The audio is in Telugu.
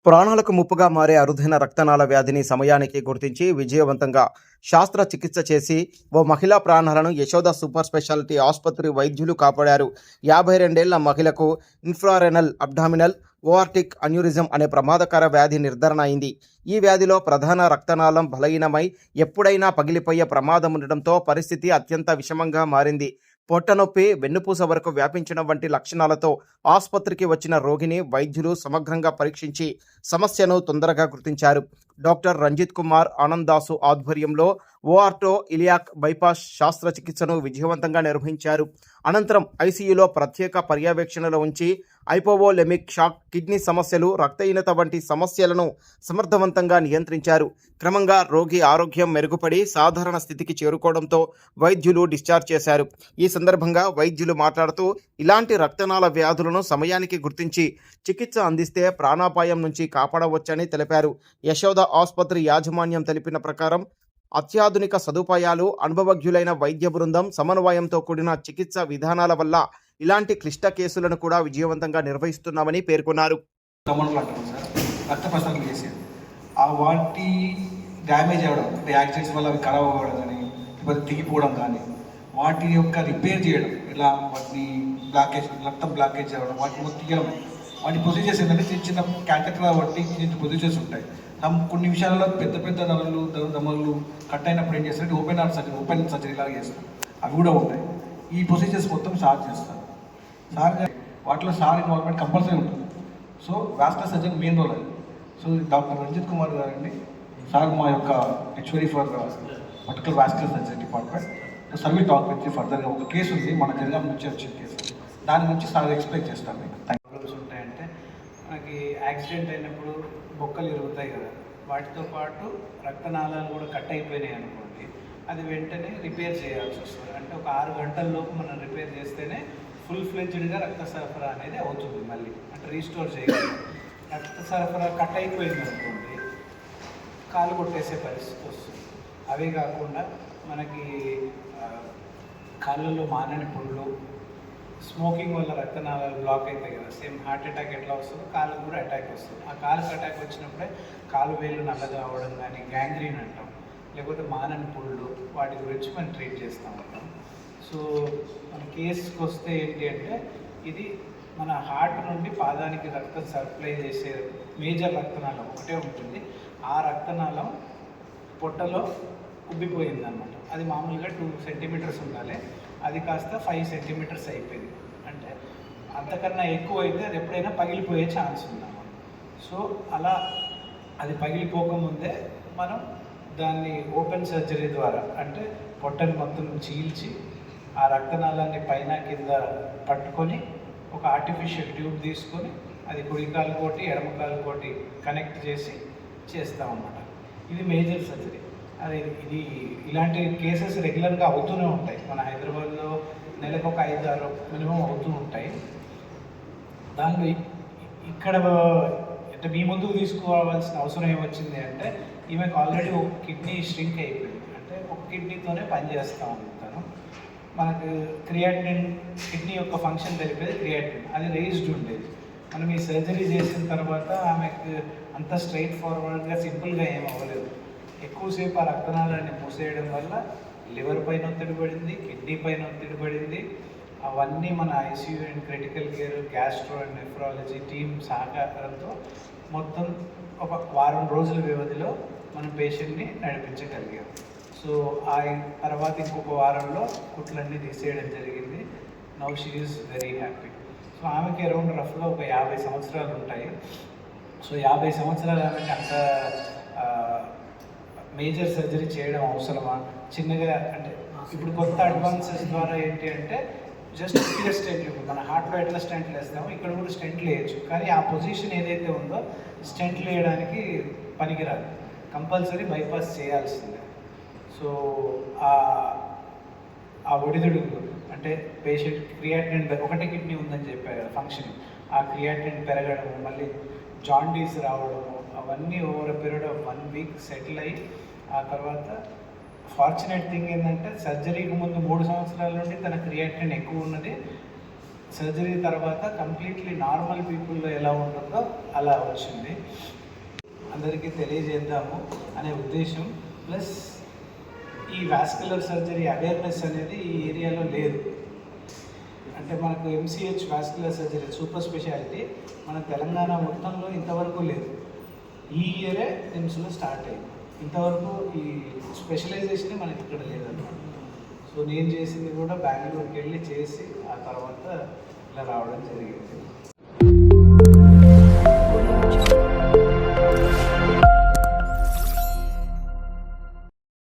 ప్రాణాలకు ముప్పుగా మారే అరుదైన రక్తనాళ వ్యాధిని సమయానికి గుర్తించి విజయవంతంగా శస్త్రచికిత్స చేసి ఓ మహిళా ప్రాణాలను యశోద సూపర్ స్పెషాలిటీ ఆసుపత్రి వైద్యులు కాపాడారు. 52 ఏళ్ల మహిళకు ఇన్ఫ్రారెనల్ అబ్డామినల్ ఓఆర్టిక్ అన్యూరిజం అనే ప్రమాదకర వ్యాధి నిర్ధారణ అయింది. ఈ వ్యాధిలో ప్రధాన రక్తనాళం బలహీనమై ఎప్పుడైనా పగిలిపోయే ప్రమాదం ఉండడంతో పరిస్థితి అత్యంత విషమంగా మారింది. పొట్టనొప్పి, వెన్నుపూస వరకు వ్యాపించడం వంటి లక్షణాలతో ఆసుపత్రికి వచ్చిన రోగిని వైద్యులు సమగ్రంగా పరీక్షించి సమస్యను తొందరగా గుర్తించారు. డాక్టర్ రంజిత్ కుమార్ ఆనందాసు ఆధ్వర్యంలో ఓఆర్టో ఇలియాక్ బైపాస్ శస్త్రచికిత్సను విజయవంతంగా నిర్వహించారు. అనంతరం ఐసీయూలో ప్రత్యేక పర్యవేక్షణలో ఉంచి హైపోవోలెమిక్ షాక్, కిడ్నీ సమస్యలు, రక్తహీనత వంటి సమస్యలను సమర్థవంతంగా నియంత్రించారు. క్రమంగా రోగి ఆరోగ్యం మెరుగుపడి సాధారణ స్థితికి చేరుకోవడంతో వైద్యులు డిశ్చార్జ్ చేశారు. ఈ సందర్భంగా వైద్యులు మాట్లాడుతూ ఇలాంటి రక్తనాళ వ్యాధులను సమయానికి గుర్తించి చికిత్స అందిస్తే ప్రాణాపాయం నుంచి కాపాడవచ్చని తెలిపారు. యశోద ఆసుపత్రి యాజమాన్యం తెలిపిన ప్రకారం అత్యాధునిక సదుపాయాలు, అనుభవజ్ఞులైన వైద్య బృందం, సమన్వయంతో కూడిన చికిత్స విధానాల వల్ల ఇలాంటి క్లిష్ట కేసులను కూడా విజయవంతంగా నిర్వహిస్తున్నామని పేర్కొన్నారు. రక్త ప్రసరణ చేసేది వాటి డ్యామేజ్ అవ్వడం అంటే యాక్సిడెంట్స్ వల్ల అవి ఖరాబ్ అవ్వడం కానీ లేకపోతే తెగిపోవడం కానీ వాటి యొక్క రిపేర్ చేయడం, ఇలా వాటిని బ్లాకేజ్, రక్తం బ్లాకేజ్ అవ్వడం, వాటిని తీయడం, వాటి ప్రొసీజర్స్ ఏంటంటే చిన్న చిన్న క్యాటెటర్ బట్టి చిన్న ప్రొసీజర్స్ ఉంటాయి. కొన్ని విషయాల్లో పెద్ద పెద్ద నరాలు, దమలు కట్ అయినప్పుడు ఏం చేస్తారంటే ఓపెన్ సర్జరీ లాగా చేస్తారు. అవి కూడా ఉంటాయి. ఈ ప్రొసీజర్స్ మొత్తం సార్ చేస్తారు. వాటిలో సార్ ఇన్వాల్వ్మెంట్ కంపల్సరీ ఉంటుంది. So vascular surgeon main role అది. సో డాక్టర్ రంజిత్ కుమార్ గారండి సార్ మా యొక్క HOD for particular vascular surgery department. Sir will talk with ఫర్దర్గా ఒక కేసు ఉంది, మన జనగాం నుంచి వచ్చిన కేసు, దాని నుంచి సార్ ఎక్స్ప్లెయిన్ చేస్తాను. మీకు ప్రాబ్లమ్స్ ఉంటాయంటే మనకి యాక్సిడెంట్ అయినప్పుడు బొక్కలు ఇరుగుతాయి కదా, వాటితో పాటు రక్తనాళాలు కూడా కట్ అయిపోయినాయి అనుకోండి, అది వెంటనే రిపేర్ చేయాల్సి వస్తుంది. అంటే ఒక 6 గంటల్లోపు మనం రిపేర్ చేస్తేనే ఫుల్ ఫ్లెడ్జ్డ్గా రక్త సరఫరా అనేది అవుతుంది. మళ్ళీ అంటే రీస్టోర్ చేయగలం. రక్త సరఫరా కట్ అయిపోయింది అనుకోండి, కాలు కొట్టేసే పరిస్థితి వస్తుంది. అవే కాకుండా మనకి కాళ్ళల్లో మానని పుళ్ళు, స్మోకింగ్ వల్ల రక్తనాళాలు బ్లాక్ అవుతాయి కదా, సేమ్ హార్ట్ అటాక్ ఎట్లా వస్తుందో కాళ్ళకు కూడా అటాక్ వస్తుంది. ఆ కాలుకి అటాక్ వచ్చినప్పుడే కాలు వేళ్ళు నల్లగా అవ్వడం కానీ గ్యాంగ్రీన్ అంటాం, లేకపోతే మానని పుళ్ళు, వాటి గురించి మనం ట్రీట్ చేస్తూ ఉంటాం. సో మన కేసుకి వస్తే ఏంటి అంటే ఇది మన హార్ట్ నుండి పాదానికి రక్తం సప్లై చేసే మేజర్ రక్తనాళం ఒకటే ఉంటుంది. ఆ రక్తనాళం పొట్టలో ఉబ్బిపోయింది అనమాట. అది మామూలుగా 2 సెంటీమీటర్స్ ఉండాలి, అది కాస్త 5 సెంటీమీటర్స్ అయిపోయింది. అంటే అంతకన్నా ఎక్కువ అయితే అది ఎప్పుడైనా పగిలిపోయే ఛాన్స్ ఉందన్నమాట. సో అలా అది పగిలిపోకముందే మనం దాన్ని ఓపెన్ సర్జరీ ద్వారా అంటే పొట్టని మొత్తం చీల్చి ఆ రక్తనాళాన్ని పైన కింద పట్టుకొని ఒక ఆర్టిఫిషియల్ ట్యూబ్ తీసుకొని అది కుడికాలుకోటి ఎడమకాలుకోటి కనెక్ట్ చేసి చేస్తామన్నమాట. ఇది మేజర్ సర్జరీ. అది ఇలాంటి కేసెస్ రెగ్యులర్గా అవుతూనే ఉంటాయి. మన హైదరాబాద్లో నెలకు ఒక 5-6 మినిమం అవుతూ ఉంటాయి. దానిలో ఇక్కడ అంటే మీ ముందుకు తీసుకోవాల్సిన అవసరం ఏమొచ్చింది అంటే ఈమెకు ఆల్రెడీ ఒక కిడ్నీ స్ట్రింక్ అయిపోయింది. అంటే ఒక కిడ్నీతోనే పనిచేస్తూ ఉంటాను. మనకు క్రియాటినిన్, కిడ్నీ యొక్క ఫంక్షన్ తెలిపేది క్రియాటినిన్, అది రేజ్డ్ ఉండేది. మనం ఈ సర్జరీ చేసిన తర్వాత ఆమెకు అంత స్ట్రైట్ ఫార్వర్డ్గా సింపుల్గా ఏం అవ్వలేదు. ఎక్కువసేపు ఆ రక్తనాళాన్ని మూసేయడం వల్ల లివర్ పైన ఒత్తిడి పడింది, కిడ్నీ పైన ఒత్తిడి పడింది. అవన్నీ మన ICU and critical care, gastro and nephrology team సహకారంతో మొత్తం ఒక 1 వారం రోజుల వ్యవధిలో మనం పేషెంట్ని నడిపించగలిగాం. సో ఆ తర్వాత ఇంకొక 1 వారంలో కుట్లన్నీ తీసేయడం జరిగింది. Now she is very happy. So ఆమెకి అరౌండ్ రఫ్గా ఒక 50 సంవత్సరాలు ఉంటాయి. సో 50 సంవత్సరాలు ఆమెకి అంత మేజర్ సర్జరీ చేయడం అవసరమా? చిన్నగా అంటే ఇప్పుడు కొత్త అడ్వాన్సెస్ ద్వారా ఏంటి అంటే జస్ట్ క్లియర్ స్టెంట్లు, మన హార్ట్లో ఎట్లా స్టెంట్లు వేస్తామో ఇక్కడ కూడా స్టెంట్లు వేయచ్చు. కానీ ఆ పొజిషన్ ఏదైతే ఉందో స్టెంట్లు వేయడానికి పనికిరాదు, కంపల్సరీ బైపాస్ చేయాల్సిందే. సో ఆ ఒడిదుడుకు అంటే పేషెంట్ క్రియాటినిన్ ఒకటే కిడ్నీ ఉందని చెప్పారు కదా ఫంక్షన్, ఆ క్రియాటినిన్ పెరగడము, మళ్ళీ జాండీస్ రావడము, అవన్నీ over period of 1 week settle అయ్యి ఆ తర్వాత ఫార్చునేట్ థింగ్ ఏంటంటే సర్జరీకి ముందు 3 సంవత్సరాల నుండి తన క్రియాటినిన్ ఎక్కువ ఉన్నది. సర్జరీ తర్వాత కంప్లీట్లీ నార్మల్ పీపుల్లో ఎలా ఉంటుందో అలా వచ్చింది. అందరికీ తెలియజేద్దాము అనే ఉద్దేశం, ప్లస్ ఈ వాస్కులర్ సర్జరీ అవేర్నెస్ అనేది ఈ ఏరియాలో లేదు. అంటే మనకు MCh vascular surgery super speciality మన తెలంగాణ మొత్తంలో ఇంతవరకు లేదు. ఈ ఇయరే నిమ్స్లో స్టార్ట్ అయింది. ఇంతవరకు ఈ స్పెషలైజేషన్ మనకి ఇక్కడ లేదన్నమాట. సో నేను చేసింది కూడా బెంగళూరుకి వెళ్ళి చేసి ఆ తర్వాత ఇలా రావడం జరిగింది.